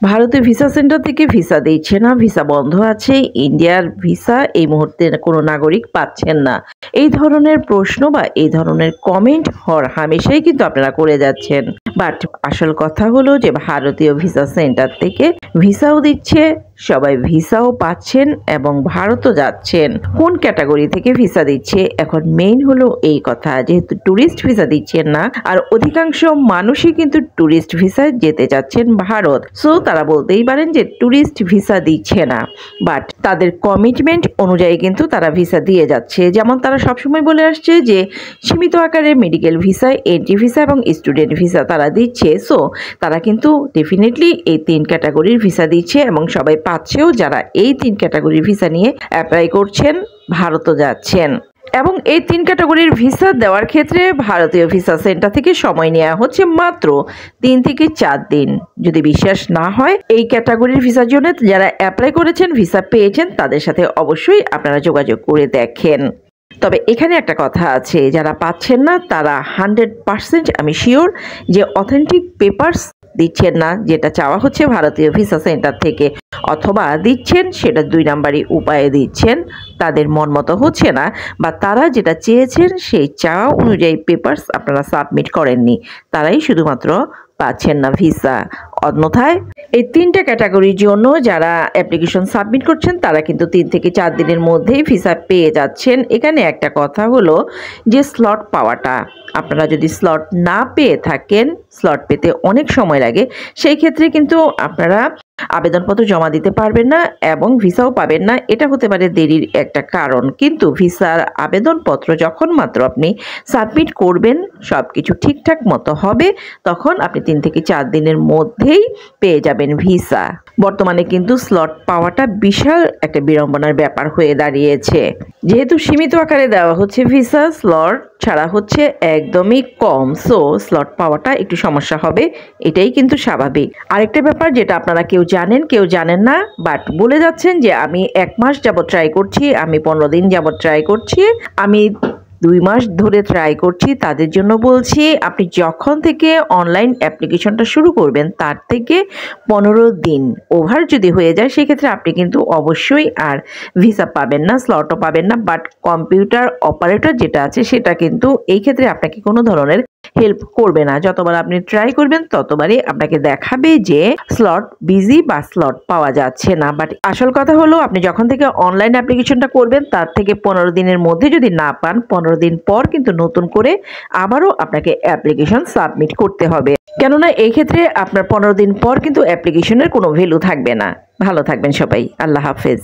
ভারতে visa centre থেকে visa দিচ্ছে না, ভিসা বন্ধ আছে, ইন্ডিয়ার ভিসা এই মুহূর্তে কোনো নাগরিক পাচ্ছেন না। এই ধরনের প্রশ্ন বা এই ধরনের কমেন্ট হামেশাই কিন্তু আপনারা করে যাচ্ছেন। বাট আসল কথা হলো যে ভারতীয় ভিসা সেন্টার থেকে ভিসাও দিচ্ছে, সবাই ভিসাও পাচ্ছেন এবং ভারতও যাচ্ছেন। কোন ক্যাটাগরি থেকে ভিসা দিচ্ছে এখন মেইন হলো এই কথা, যেহেতু ট্যুরিস্ট ভিসা দিচ্ছেন না আর অধিকাংশ মানুষই কিন্তু ট্যুরিস্ট ভিসায় যেতে যাচ্ছেন ভারত। সো তারা বলতেই পারেন যে ট্যুরিস্ট ভিসা দিচ্ছে না, বাট তাদের কমিটমেন্ট অনুযায়ী কিন্তু তারা ভিসা দিয়ে যাচ্ছে। যেমন তারা সবসময় বলে আসছে যে সীমিত আকারে মেডিকেল ভিসা, এন্ট্রি ভিসা এবং স্টুডেন্ট ভিসা তারা দিচ্ছে। সো তারা কিন্তু ডেফিনেটলি এই 3 ক্যাটাগরির ভিসা দিচ্ছে এবং সবাই পাচ্ছেও, যারা এই 3 ক্যাটাগরির ভিসা নিয়ে অ্যাপ্লাই করছেন ভারতও যাচ্ছেন। এবং এই 3 ক্যাটাগরির ভিসা দেওয়ার ক্ষেত্রে ভারতীয় ভিসা সেন্টার থেকে সময় নেওয়া হচ্ছে মাত্র 3 থেকে 4 দিন। যদি বিশ্বাস না হয়, এই ক্যাটাগরির ভিসার জন্য যারা অ্যাপ্লাই করেছেন, ভিসা পেয়েছেন, তাদের সাথে অবশ্যই আপনারা যোগাযোগ করে দেখেন। তবে এখানে একটা কথা আছে, যারা পাচ্ছেন না তারা 100% আমি শিওর যে অথেন্টিক পেপারস দিচ্ছেন না, যেটা চাওয়া হচ্ছে ভারতীয় ভিসা সেন্টার থেকে, অথবা দিচ্ছেন সেটা 2 নাম্বারই উপায়ে দিচ্ছেন, তাদের মন মতো হচ্ছে না বা তারা যেটা চেয়েছেন সেই চাওয়া অনুযায়ী পেপারস আপনারা সাবমিট করেননি, তারাই শুধুমাত্র পাচ্ছেন না ভিসা। অন্যথায় এই 3টা ক্যাটাগরির জন্য যারা অ্যাপ্লিকেশন সাবমিট করছেন তারা কিন্তু 3 থেকে 4 দিনের মধ্যেই ভিসা পেয়ে যাচ্ছেন। এখানে একটা কথা হলো যে স্লট পাওয়াটা, আপনারা যদি স্লট না পেয়ে থাকেন, স্লট পেতে অনেক সময় লাগে, সেই ক্ষেত্রে কিন্তু আপনারা আবেদনপত্র জমা দিতে পারবেন না এবং ভিসাও পাবেন না। এটা হতে পারে দেরির একটা কারণ, কিন্তু ভিসার আবেদনপত্র যখন মাত্র আপনি সাবমিট করবেন, সব কিছু ঠিকঠাক মতো হবে, তখন আপনি 3 থেকে 4 দিনের মধ্যেই পেয়ে যাবেন ভিসা। বর্তমানে কিন্তু স্লট পাওয়াটা বিশাল একটা বিড়ম্বনার ব্যাপার হয়ে দাঁড়িয়েছে। যেহেতু সীমিত আকারে দেওয়া হচ্ছে ভিসা, স্লট ছাড়া হচ্ছে একদমই কম, সো স্লট পাওয়াটা একটু সমস্যা হবে, এটাই কিন্তু স্বাভাবিক। আরেকটা ব্যাপার যেটা আপনারা কেউ জানেন কেউ জানেন না, বাট বলে যাচ্ছেন যে আমি 1 মাস যাবত ট্রাই করছি, আমি 15 দিন যাবত ট্রাই করছি, আমি 2 মাস ধরে ট্রাই করছি, তাদের জন্য বলছি আপনি যখন থেকে অনলাইন অ্যাপ্লিকেশনটা শুরু করবেন তার থেকে 15 দিন ওভার যদি হয়ে যায়, সেক্ষেত্রে আপনি কিন্তু অবশ্যই আর ভিসা পাবেন না, স্লটও পাবেন না। বাট কম্পিউটার অপারেটর যেটা আছে সেটা কিন্তু এই ক্ষেত্রে আপনাকে কোনো ধরনের হেল্প করবে না। যতবার আপনি ট্রাই করবেন ততবারই আপনাকে দেখাবে যে স্লট বিজি বা স্লট পাওয়া যাচ্ছে না। বাট আসল কথা হলো আপনি যখন থেকে অনলাইন অ্যাপ্লিকেশনটা করবেন তার থেকে 15 দিনের মধ্যে যদি না পান, 15 দিন পর কিন্তু নতুন করে আবারও আপনাকে অ্যাপ্লিকেশন সাবমিট করতে হবে। কেননা এই ক্ষেত্রে আপনার 15 দিন পর কিন্তু অ্যাপ্লিকেশনের কোনো ভ্যালু থাকবে না। ভালো থাকবেন সবাই, আল্লাহ হাফেজ।